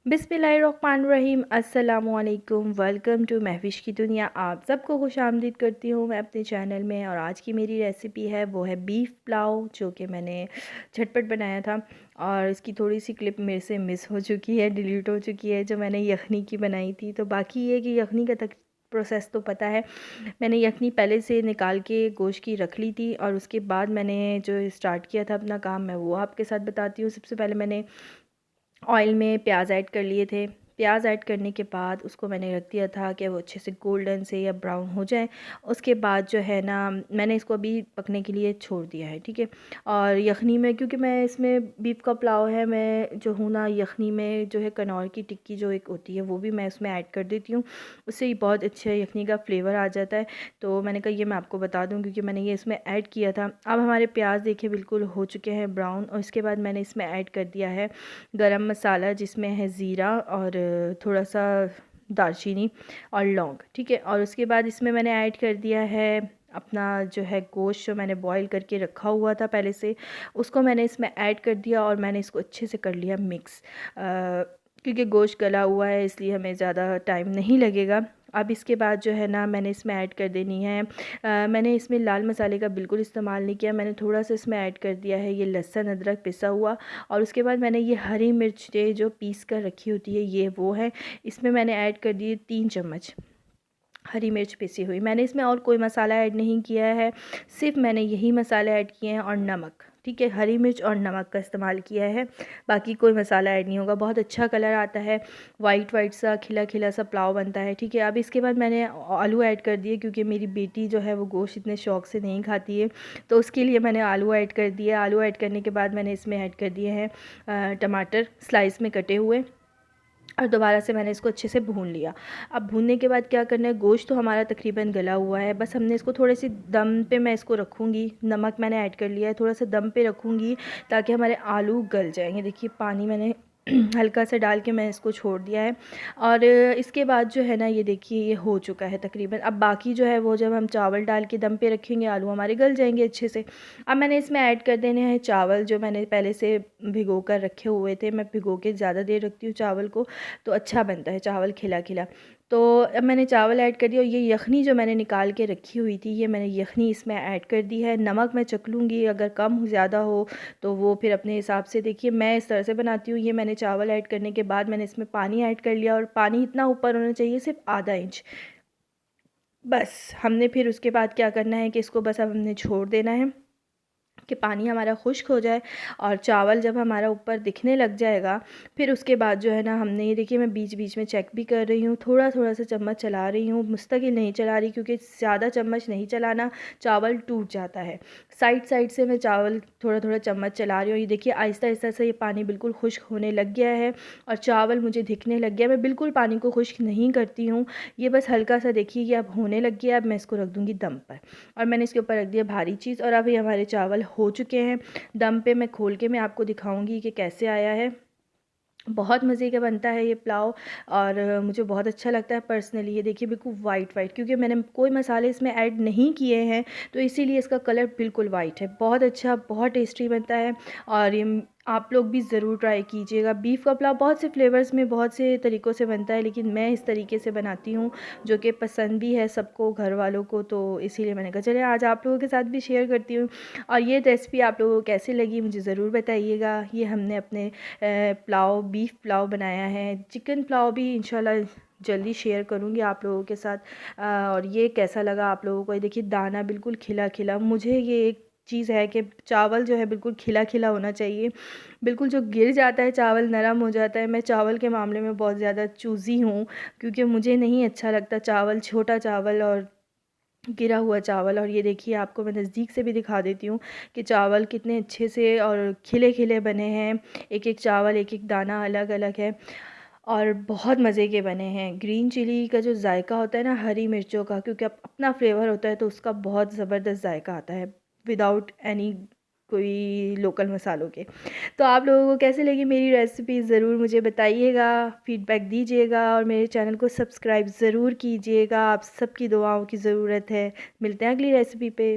बिस्मिल्लाहिर्रहमानिर्रहीम अस्सलामुअलैकुम। Welcome to Mahwish की दुनिया। आप सबको खुश आमदीद करती हूँ मैं अपने चैनल में। और आज की मेरी रेसिपी है वो है बीफ पुलाव, जो कि मैंने झटपट बनाया था। और इसकी थोड़ी सी क्लिप मेरे से मिस हो चुकी है, डिलीट हो चुकी है, जो मैंने यखनी की बनाई थी। तो बाकी ये कि यखनी का तक प्रोसेस तो पता है। मैंने यखनी पहले से निकाल के गोश्त की रख ली थी, और उसके बाद मैंने जो स्टार्ट किया था अपना काम, मैं वो आपके साथ बताती हूँ। सबसे पहले मैंने ऑयल में प्याज ऐड कर लिए थे। प्याज ऐड करने के बाद उसको मैंने रख दिया था कि वो अच्छे से गोल्डन से या ब्राउन हो जाए। उसके बाद जो है ना, मैंने इसको अभी पकने के लिए छोड़ दिया है, ठीक है। और यखनी में, क्योंकि मैं इसमें बीफ का पुलाव है, मैं जो हूँ ना यखनी में जो है कनौर की टिक्की जो एक होती है वो भी मैं इसमें ऐड कर देती हूँ। उससे ही बहुत अच्छा यखनी का फ्लेवर आ जाता है। तो मैंने कहा ये मैं आपको बता दूँ, क्योंकि मैंने ये इसमें ऐड किया था। अब हमारे प्याज देखिए बिल्कुल हो चुके हैं ब्राउन। और इसके बाद मैंने इसमें ऐड कर दिया है गरम मसाला, जिसमें है ज़ीरा और थोड़ा सा दालचीनी और लौंग, ठीक है। और उसके बाद इसमें मैंने ऐड कर दिया है अपना जो है गोश्त, जो मैंने बॉईल करके रखा हुआ था पहले से, उसको मैंने इसमें ऐड कर दिया। और मैंने इसको अच्छे से कर लिया मिक्स, क्योंकि गोश्त गला हुआ है इसलिए हमें ज़्यादा टाइम नहीं लगेगा। अब इसके बाद जो है ना, मैंने इसमें ऐड कर देनी है, मैंने इसमें लाल मसाले का बिल्कुल इस्तेमाल नहीं किया। मैंने थोड़ा सा इसमें ऐड कर दिया है ये लहसुन अदरक पिसा हुआ। और उसके बाद मैंने ये हरी मिर्च जो पीस कर रखी होती है, ये वो है। इसमें मैंने ऐड कर दिए 3 चम्मच हरी मिर्च पिसी हुई। मैंने इसमें और कोई मसाला ऐड नहीं किया है, सिर्फ मैंने यही मसाले ऐड किए हैं और नमक, ठीक है। हरी मिर्च और नमक का इस्तेमाल किया है, बाकी कोई मसाला ऐड नहीं होगा। बहुत अच्छा कलर आता है, वाइट वाइट सा खिला खिला सा पुलाव बनता है, ठीक है। अब इसके बाद मैंने आलू ऐड कर दिए, क्योंकि मेरी बेटी जो है वो गोश्त इतने शौक से नहीं खाती है, तो उसके लिए मैंने आलू ऐड कर दिया। आलू ऐड करने के बाद मैंने इसमें ऐड कर दिए हैं टमाटर स्लाइस में कटे हुए। और दोबारा से मैंने इसको अच्छे से भून लिया। अब भूनने के बाद क्या करना है, गोश्त तो हमारा तकरीबन गला हुआ है, बस हमने इसको थोड़ी सी दम पे मैं इसको रखूँगी। नमक मैंने ऐड कर लिया है, थोड़ा सा दम पे रखूँगी ताकि हमारे आलू गल जाएंगे। देखिए पानी मैंने हल्का सा डाल के मैं इसको छोड़ दिया है। और इसके बाद जो है ना, ये देखिए ये हो चुका है तकरीबन। अब बाकी जो है वो जब हम चावल डाल के दम पे रखेंगे, आलू हमारे गल जाएंगे अच्छे से। अब मैंने इसमें ऐड कर देने हैं चावल, जो मैंने पहले से भिगो कर रखे हुए थे। मैं भिगो के ज़्यादा देर रखती हूँ चावल को, तो अच्छा बनता है चावल खिला खिला। तो अब मैंने चावल ऐड कर दिया, और ये यखनी जो मैंने निकाल के रखी हुई थी, ये मैंने यखनी इसमें ऐड कर दी है। नमक मैं चख लूँगी, अगर कम ज़्यादा हो तो वो फिर अपने हिसाब से। देखिए मैं इस तरह से बनाती हूँ। ये मैंने चावल ऐड करने के बाद मैंने इसमें पानी ऐड कर लिया, और पानी इतना ऊपर होना चाहिए, सिर्फ आधा इंच बस। हमने फिर उसके बाद क्या करना है कि इसको बस अब हमने छोड़ देना है कि पानी हमारा खुश्क हो जाए। और चावल जब हमारा ऊपर दिखने लग जाएगा, फिर उसके बाद जो है ना, हमने ये देखिए मैं बीच बीच में चेक भी कर रही हूँ, थोड़ा थोड़ा सा चम्मच चला रही हूँ, मुस्तकिल नहीं चला रही, क्योंकि ज़्यादा चम्मच नहीं चलाना, चावल टूट जाता है। साइड साइड से मैं चावल थोड़ा थोड़ा चम्मच चला रही हूँ। ये देखिए आहिस्ता आहिस्ता से ये पानी बिल्कुल खुश्क होने लग गया है, और चावल मुझे दिखने लग गया। मैं बिल्कुल पानी को खुश्क नहीं करती हूँ, ये बस हल्का सा देखिए कि अब होने लग गया। अब मैं इसको रख दूँगी दम पर, और मैंने इसके ऊपर रख दिया भारी चीज़। और अभी हमारे चावल हो चुके हैं दम पे। मैं खोल के मैं आपको दिखाऊंगी कि कैसे आया है। बहुत मज़े का बनता है ये पुलाव, और मुझे बहुत अच्छा लगता है पर्सनली। ये देखिए बिल्कुल वाइट वाइट, क्योंकि मैंने कोई मसाले इसमें ऐड नहीं किए हैं, तो इसीलिए इसका कलर बिल्कुल वाइट है। बहुत अच्छा, बहुत टेस्टी बनता है। और ये आप लोग भी ज़रूर ट्राई कीजिएगा। बीफ का पुलाव बहुत से फ्लेवर्स में बहुत से तरीक़ों से बनता है, लेकिन मैं इस तरीके से बनाती हूँ, जो कि पसंद भी है सबको, घर वालों को। तो इसीलिए मैंने कहा चले आज आप लोगों के साथ भी शेयर करती हूँ। और ये रेसिपी आप लोगों को कैसी लगी मुझे ज़रूर बताइएगा। ये हमने अपने पुलाव, बीफ पुलाव बनाया है। चिकन पुलाव भी इंशाल्लाह जल्दी शेयर करूँगी आप लोगों के साथ। और ये कैसा लगा आप लोगों को। ये देखिए दाना बिल्कुल खिला खिला, मुझे ये एक चीज़ है कि चावल जो है बिल्कुल खिला खिला होना चाहिए। बिल्कुल जो गिर जाता है चावल, नरम हो जाता है। मैं चावल के मामले में बहुत ज़्यादा चूज़ी हूँ, क्योंकि मुझे नहीं अच्छा लगता चावल, छोटा चावल और गिरा हुआ चावल। और ये देखिए आपको मैं नज़दीक से भी दिखा देती हूँ कि चावल कितने अच्छे से और खिले खिले बने हैं। एक एक चावल, एक एक दाना अलग अलग है, और बहुत मज़े के बने हैं। ग्रीन चिली का जो जायका होता है ना, हरी मिर्चों का, क्योंकि अपना फ्लेवर होता है, तो उसका बहुत ज़बरदस्त जायका आता है, विदाउट एनी कोई लोकल मसालों के। तो आप लोगों को कैसी लगी मेरी रेसिपी ज़रूर मुझे बताइएगा, फीडबैक दीजिएगा, और मेरे चैनल को सब्सक्राइब ज़रूर कीजिएगा। आप सबकी दुआओं की ज़रूरत है। मिलते हैं अगली रेसिपी पे।